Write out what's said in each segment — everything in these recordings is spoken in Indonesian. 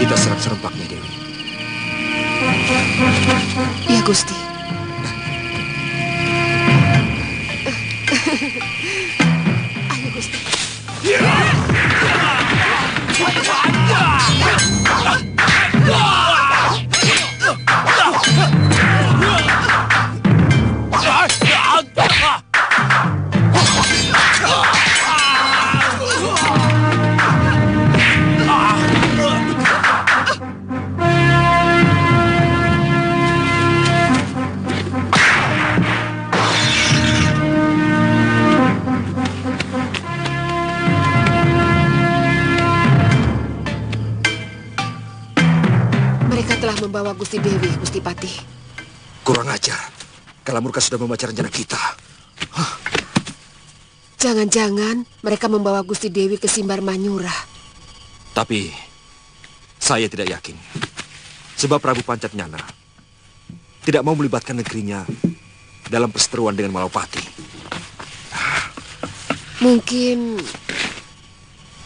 Kita serang serempaknya, Dewi. Ya, Gusti. Ayo, Gusti. Telah membawa Gusti Dewi, Gusti Patih. Kurang ajar. Kalamurka sudah membaca rencana kita. Jangan-jangan mereka membawa Gusti Dewi ke Simbar Manyurah. Tapi saya tidak yakin. Sebab Prabu Pancatnyana tidak mau melibatkan negerinya dalam perseteruan dengan Malapati. Mungkin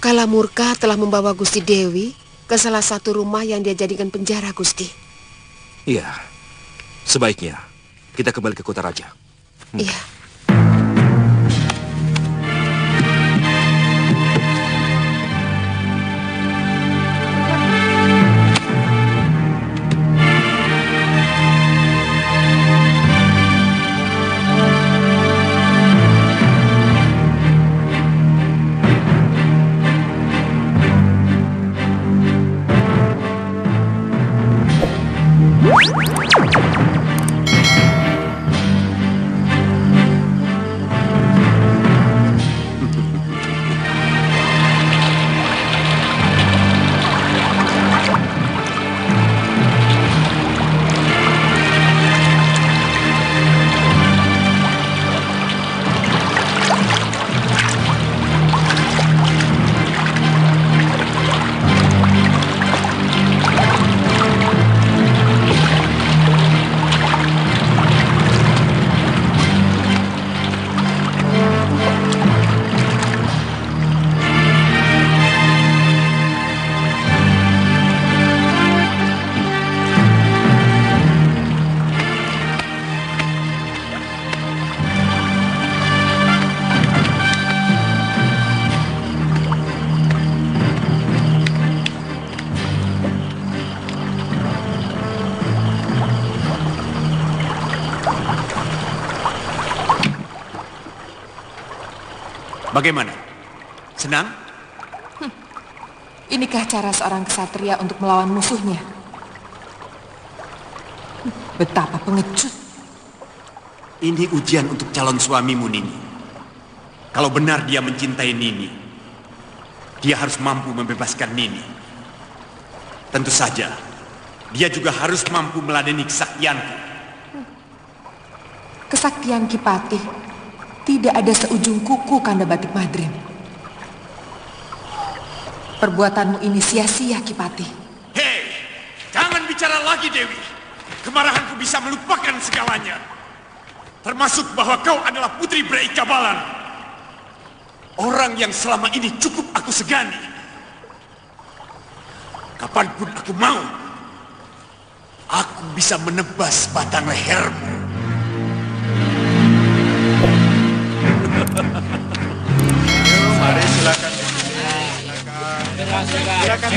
Kalamurka telah membawa Gusti Dewi ke salah satu rumah yang dia jadikan penjara, Gusti. Iya, sebaiknya kita kembali ke kota raja. Iya. Bagaimana? Senang? Inikah cara seorang ksatria untuk melawan musuhnya? Betapa pengecut. Ini ujian untuk calon suamimu, Nini. Kalau benar dia mencintai Nini, dia harus mampu membebaskan Nini. Tentu saja, dia juga harus mampu meladeni kesaktianku. Kesaktian Ki Patih tidak ada seujung kuku, Kanda Batik Madrim. Perbuatanmu ini sia-sia, Ki Patih. Hei, jangan bicara lagi, Dewi. Kemarahanku bisa melupakan segalanya. Termasuk bahwa kau adalah putri Braikabalan. Orang yang selama ini cukup aku segani. Kapanpun aku mau, aku bisa menebas batang lehermu. Mari silakan. Silakan.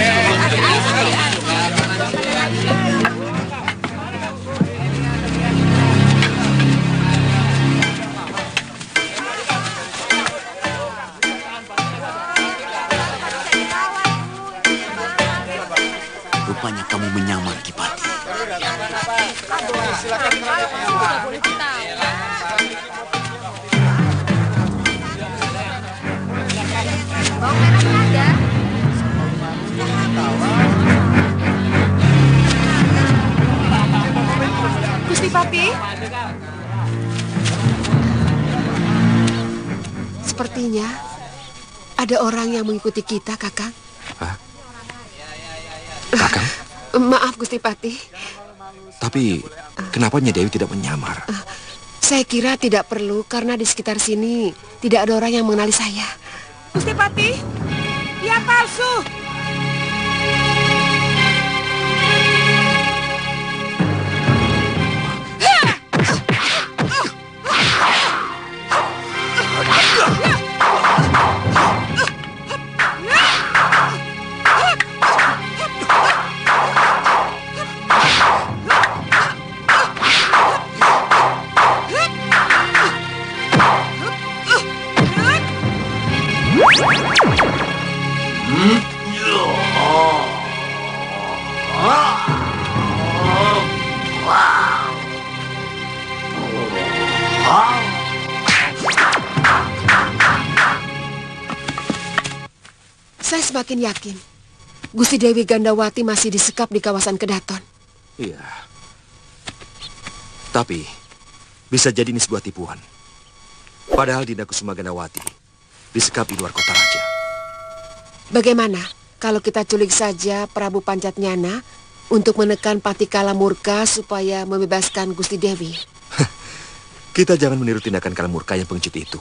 Rupanya kamu menyamar, Ki Patih. Gusti Patih? Sepertinya ada orang yang mengikuti kita, Kakang. Hah? Kakang? Maaf, Gusti Patih. Tapi kenapa Nyai Dewi tidak menyamar? Saya kira tidak perlu karena di sekitar sini tidak ada orang yang mengenali saya. Gusti Patih, dia palsu. Saya semakin yakin Gusti Dewi Gandawati masih disekap di kawasan Kedaton. Iya. Tapi bisa jadi ini sebuah tipuan. Padahal Dinda Kusuma Gandawati disekap di luar kota raja. Bagaimana kalau kita culik saja Prabu Pancatnyana untuk menekan Patikala murka supaya membebaskan Gusti Dewi? Kita jangan meniru tindakan Kalamurka yang pengecut itu.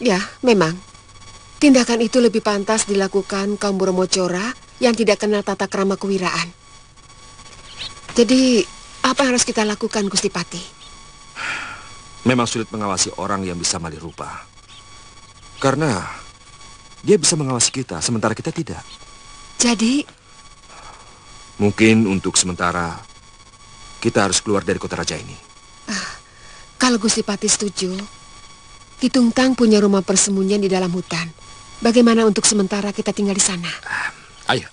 Ya, memang. Tindakan itu lebih pantas dilakukan kaum Brahmacora yang tidak kenal tata krama kewiraan. Jadi, apa yang harus kita lakukan, Gusti Pati? Memang sulit mengawasi orang yang bisa malih rupa. Karena dia bisa mengawasi kita, sementara kita tidak. Jadi, mungkin untuk sementara kita harus keluar dari kota raja ini. Kalau Gusti Pati setuju, Ki Tungtang punya rumah persembunyian di dalam hutan. Bagaimana untuk sementara kita tinggal di sana? Ayo.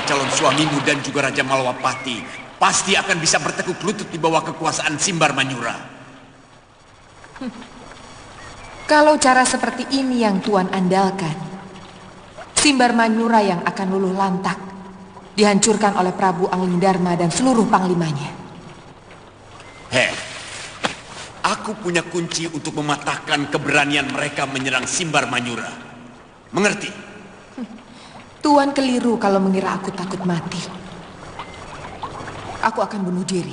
Calon suamimu dan juga Raja Malwapati pasti akan bisa bertekuk lutut di bawah kekuasaan Simbar Manyura. Kalau cara seperti ini yang Tuan andalkan, Simbar Manyura yang akan luluh lantak, dihancurkan oleh Prabu Anglingdarma dan seluruh panglimanya. Aku punya kunci untuk mematahkan keberanian mereka menyerang Simbar Manyura. Mengerti? Tuan keliru kalau mengira aku takut mati. Aku akan bunuh diri.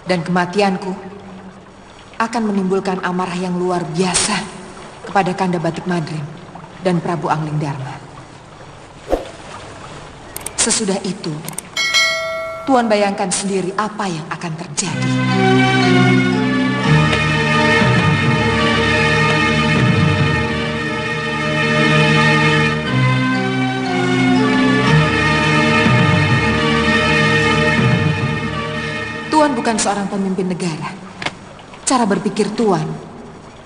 Dan kematianku akan menimbulkan amarah yang luar biasa kepada Kanda Batik Madrim dan Prabu Anglingdarma. Sesudah itu, Tuan bayangkan sendiri apa yang akan terjadi. Tuan bukan seorang pemimpin negara. Cara berpikir Tuan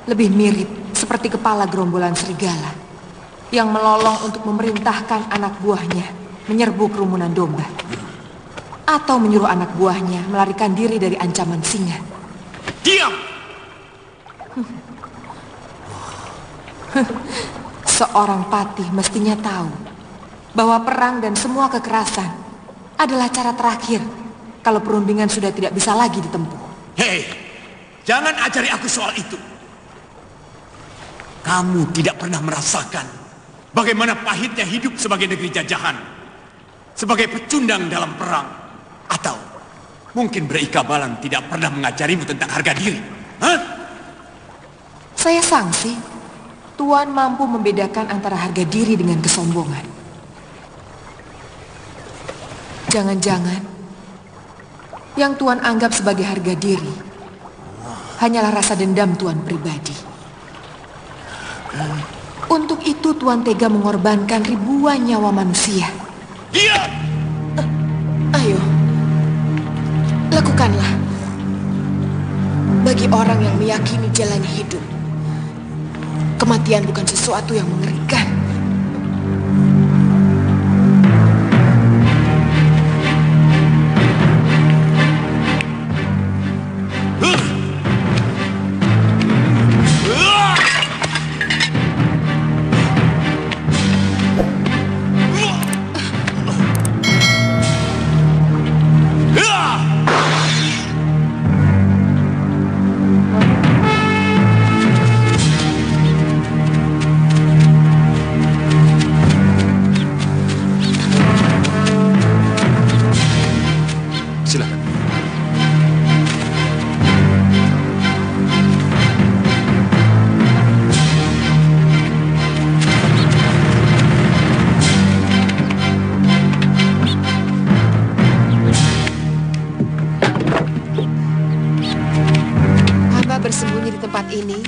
lebih mirip seperti kepala gerombolan serigala yang melolong untuk memerintahkan anak buahnya menyerbu kerumunan domba, atau menyuruh anak buahnya melarikan diri dari ancaman singa. Diam! Seorang patih mestinya tahu bahwa perang dan semua kekerasan adalah cara terakhir kalau perundingan sudah tidak bisa lagi ditempuh. Hei, jangan ajari aku soal itu. Kamu tidak pernah merasakan bagaimana pahitnya hidup sebagai negeri jajahan, sebagai pecundang dalam perang, atau mungkin Brai Kabalan tidak pernah mengajarimu tentang harga diri. Hah? Saya sangsi, Tuan mampu membedakan antara harga diri dengan kesombongan. Jangan-jangan yang Tuan anggap sebagai harga diri hanyalah rasa dendam Tuan pribadi. Untuk itu Tuan tega mengorbankan ribuan nyawa manusia. Diam! Ayo, lakukanlah. Bagi orang yang meyakini jalannya hidup, kematian bukan sesuatu yang mengerikan. Bersembunyi di tempat ini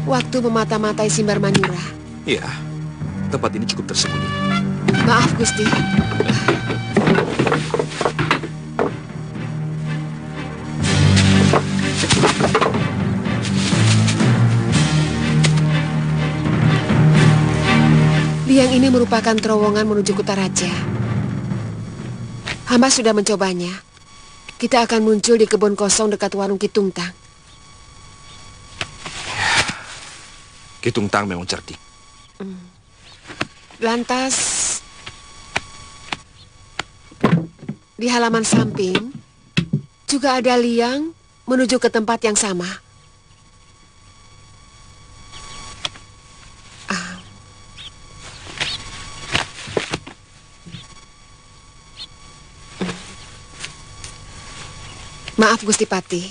waktu memata-matai Simbar Manyura. Iya. tempat ini cukup tersembunyi. Maaf, Gusti. Liang ini merupakan terowongan menuju Kutaraja. Hamba sudah mencobanya. Kita akan muncul di kebun kosong dekat warung Kitungtang. Kitungtang memang cerdik. Lantas, di halaman samping juga ada liang menuju ke tempat yang sama. Maaf, Gusti Pati.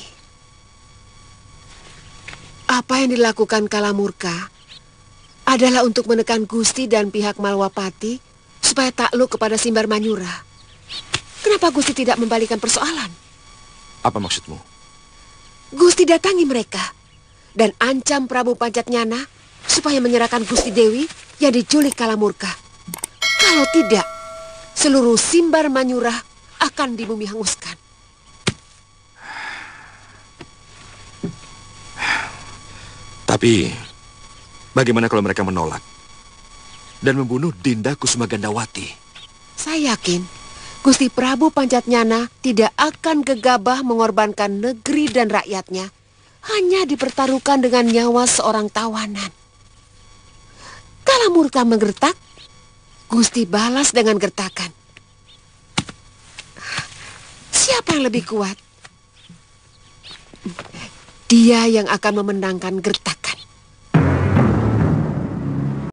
Apa yang dilakukan Kalamurka adalah untuk menekan Gusti dan pihak Malwapati supaya takluk kepada Simbar Manyura. Kenapa Gusti tidak membalikan persoalan? Apa maksudmu? Gusti datangi mereka dan ancam Prabu Pancatnyana supaya menyerahkan Gusti Dewi yang diculik Kalamurka. Kalau tidak, seluruh Simbar Manyura akan dibumi hanguskan. Tapi, bagaimana kalau mereka menolak dan membunuh Dinda Kusuma Gandawati? Saya yakin Gusti Prabu Pancatnyana tidak akan gegabah mengorbankan negeri dan rakyatnya hanya dipertaruhkan dengan nyawa seorang tawanan. Kalamurka menggertak, Gusti balas dengan gertakan. Siapa yang lebih kuat? Dia yang akan memenangkan gertakan.